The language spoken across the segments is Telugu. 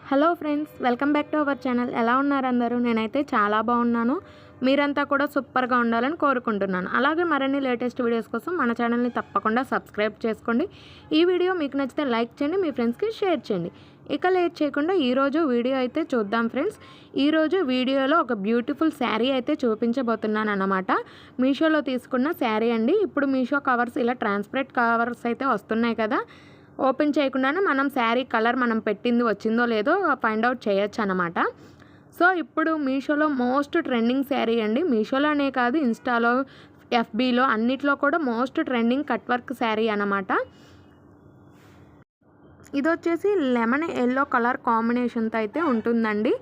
Hello friends, welcome back to our channel. ఎలా ఉన్నారు అందరూ? నేనైతే చాలా బాగున్నాను. మీరంతా కూడా సూపర్గా ఉండాలని కోరుకుంటున్నాను. అలాగే మరిన్ని లేటెస్ట్ వీడియోస్ కోసం మన ఛానల్ని తప్పకుండా సబ్స్క్రైబ్ చేసుకోండి. ఈ వీడియో మీకు నచ్చితే లైక్ చేయండి, మీ ఫ్రెండ్స్కి షేర్ చేయండి. ఇక లేట్ చేయకుండా ఈరోజు వీడియో అయితే చూద్దాం ఫ్రెండ్స్. ఈరోజు వీడియోలో ఒక బ్యూటిఫుల్ శారీ అయితే చూపించబోతున్నాను అన్నమాట. మీషోలో తీసుకున్న శారీ అండి. ఇప్పుడు మీషో కవర్స్ ఇలా ట్రాన్స్పరెంట్ కవర్స్ అయితే వస్తున్నాయి కదా, ఓపెన్ చేయకుండానే మనం శారీ కలర్ మనం పెట్టింది వచ్చిందో లేదో ఫైండ్ అవుట్ చేయొచ్చు అన్నమాట. సో ఇప్పుడు మీషోలో మోస్ట్ ట్రెండింగ్ శారీ అండి. మీషోలోనే కాదు, ఇన్స్టాలో, ఎఫ్బీలో అన్నిట్లో కూడా most trending cut work sari అన్నమాట. ఇది వచ్చేసి లెమన్ ఎల్లో కలర్ కాంబినేషన్తో అయితే ఉంటుందండి.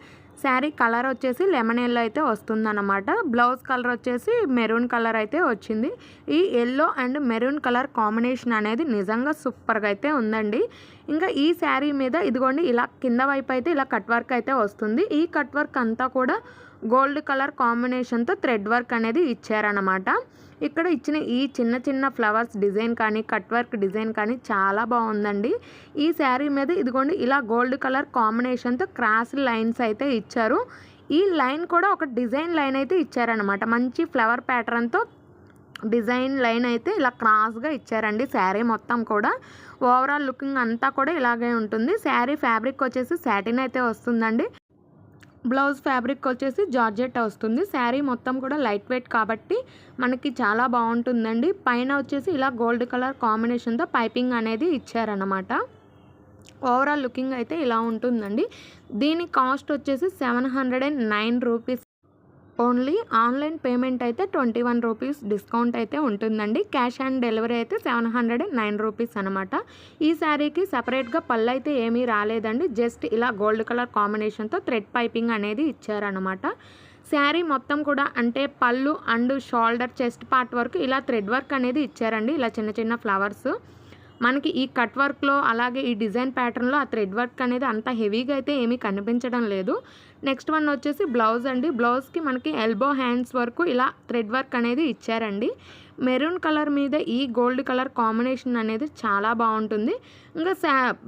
శారీ కలర్ వచ్చేసి లెమన్ ఎల్లో అయితే వస్తుందన్నమాట. బ్లౌజ్ కలర్ వచ్చేసి మెరూన్ కలర్ అయితే వచ్చింది. ఈ yellow and maroon colour combination అనేది నిజంగా సూపర్గా అయితే ఉందండి. ఇంకా ఈ శారీ మీద ఇదిగోండి ఇలా కింద వైపు అయితే ఇలా కట్ వర్క్ అయితే వస్తుంది. ఈ కట్ వర్క్ అంతా కూడా గోల్డ్ కలర్ కాంబినేషన్తో థ్రెడ్ వర్క్ అనేది ఇచ్చారనమాట. ఇక్కడ ఇచ్చిన ఈ చిన్న చిన్న ఫ్లవర్స్ డిజైన్ కానీ కట్ వర్క్ డిజైన్ కానీ చాలా బాగుందండి. ఈ శారీ మీద ఇదిగోండి ఇలా గోల్డ్ కలర్ కాంబినేషన్తో క్రాస్ లైన్స్ అయితే ఇచ్చారు. ఈ లైన్ కూడా ఒక డిజైన్ లైన్ అయితే ఇచ్చారనమాట. మంచి ఫ్లవర్ ప్యాటర్న్తో డిజైన్ లైన్ అయితే ఇలా క్రాస్గా ఇచ్చారండి. శారీ మొత్తం కూడా ఓవరాల్ లుకింగ్ అంతా కూడా ఇలాగే ఉంటుంది. శారీ ఫ్యాబ్రిక్ వచ్చేసి సాటిన్ అయితే వస్తుందండి. బ్లౌజ్ ఫ్యాబ్రిక్ వచ్చేసి జార్జెట్ వస్తుంది. శారీ మొత్తం కూడా లైట్ వెయిట్ కాబట్టి మనకి చాలా బాగుంటుందండి. పైన వచ్చేసి ఇలా గోల్డ్ కలర్ కాంబినేషన్తో పైపింగ్ అనేది ఇచ్చారనమాట. ఓవరాల్ లుకింగ్ అయితే ఇలా ఉంటుందండి. దీని కాస్ట్ వచ్చేసి 709 రూపీస్ ఓన్లీ. ఆన్లైన్ పేమెంట్ అయితే 21 రూపీస్ డిస్కౌంట్ అయితే ఉంటుందండి. క్యాష్ ఆన్ డెలివరీ అయితే 709 రూపీస్ అనమాట. ఈ శారీకి సపరేట్గా పళ్ళు అయితే ఏమీ రాలేదండి. జస్ట్ ఇలా గోల్డ్ కలర్ కాంబినేషన్తో థ్రెడ్ పైపింగ్ అనేది ఇచ్చారనమాట. శారీ మొత్తం కూడా అంటే పళ్ళు అండ్ షోల్డర్ చెస్ట్ పార్ట్ వరకు ఇలా థ్రెడ్ వర్క్ అనేది ఇచ్చారండి. ఇలా చిన్న చిన్న ఫ్లవర్స్ మనకి ఈ కట్ వర్క్లో అలాగే ఈ డిజైన్ ప్యాటర్న్లో ఆ థ్రెడ్ వర్క్ అనేది అంత హెవీగా అయితే ఏమీ కనిపించడం లేదు. నెక్స్ట్ వన్ వచ్చేసి బ్లౌజ్ అండి. బ్లౌజ్కి మనకి ఎల్బో హ్యాండ్స్ వరకు ఇలా థ్రెడ్ వర్క్ అనేది ఇచ్చారండి. మెరూన్ కలర్ మీద ఈ గోల్డ్ కలర్ కాంబినేషన్ అనేది చాలా బాగుంటుంది. ఇంకా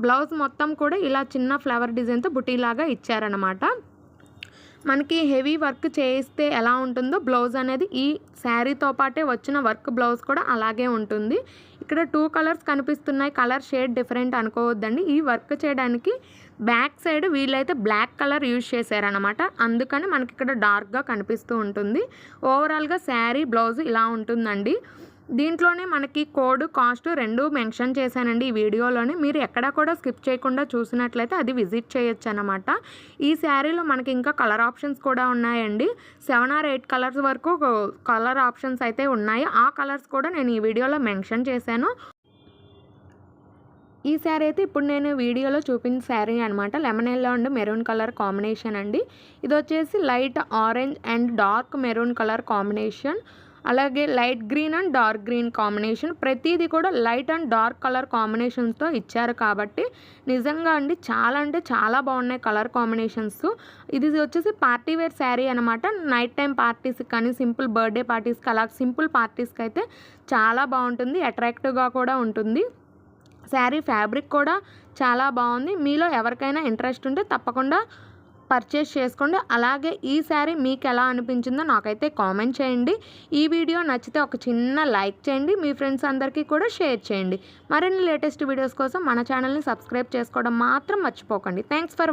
బ్లౌజ్ మొత్తం కూడా ఇలా చిన్న ఫ్లవర్ డిజైన్తో బుటీలాగా ఇచ్చారనమాట. మనకి హెవీ వర్క్ చేయిస్తే ఎలా ఉంటుందో బ్లౌజ్ అనేది ఈ శారీతో పాటే వచ్చిన వర్క్ బ్లౌజ్ కూడా అలాగే ఉంటుంది. ఇక్కడ 2 కలర్స్ కనిపిస్తున్నాయి. కలర్ షేడ్ డిఫరెంట్ అనుకోవద్దండి. ఈ వర్క్ చేయడానికి బ్యాక్ సైడ్ వీళ్ళైతే బ్లాక్ కలర్ యూజ్ చేశారనమాట. అందుకని మనకి ఇక్కడ డార్క్గా కనిపిస్తూ ఉంటుంది. ఓవరాల్గా శారీ బ్లౌజ్ ఇలా ఉంటుందండి. దీంట్లోనే మనకి కోడ్ కాస్ట్ 2 మెన్షన్ చేశానండి ఈ వీడియోలోనే. మీరు ఎక్కడా కూడా స్కిప్ చేయకుండా చూసినట్లయితే అది విజిట్ చేయొచ్చు అనమాట. ఈ శారీలో మనకి ఇంకా కలర్ ఆప్షన్స్ కూడా ఉన్నాయండి. 7 or 8 కలర్స్ వరకు కలర్ ఆప్షన్స్ అయితే ఉన్నాయి. ఆ కలర్స్ కూడా నేను ఈ వీడియోలో మెన్షన్ చేశాను. ఈ శారీ అయితే ఇప్పుడు నేను వీడియోలో చూపించిన శారీ అనమాట. Lemon yellow and maroon colour combination అండి. ఇది వచ్చేసి light orange and dark maroon colour combination, అలాగే light green and dark green combination. ప్రతిదీ కూడా లైట్ అండ్ డార్క్ కలర్ కాంబినేషన్స్తో ఇచ్చారు కాబట్టి నిజంగా అండి చాలా అంటే చాలా బాగున్నాయి కలర్ కాంబినేషన్స్. ఇది వచ్చేసి పార్టీ వేర్ శారీ అనమాట. నైట్ టైం పార్టీస్కి కానీ సింపుల్ బర్త్డే పార్టీస్కి అలా సింపుల్ పార్టీస్కి అయితే చాలా బాగుంటుంది. అట్రాక్టివ్గా కూడా ఉంటుంది. శారీ ఫ్యాబ్రిక్ కూడా చాలా బాగుంది. మీలో ఎవరికైనా ఇంట్రెస్ట్ ఉంటే తప్పకుండా పర్చేస్ చేసుకోండి. అలాగే ఈ శారీ మీకు ఎలా అనిపించిందో నాకైతే కామెంట్ చేయండి. ఈ వీడియో నచ్చితే ఒక చిన్న లైక్ చేయండి. మీ ఫ్రెండ్స్ అందరికీ కూడా షేర్ చేయండి. మరిన్ని లేటెస్ట్ వీడియోస్ కోసం మన ఛానల్ని సబ్స్క్రైబ్ చేసుకోవడం మాత్రం మర్చిపోకండి. Thanks for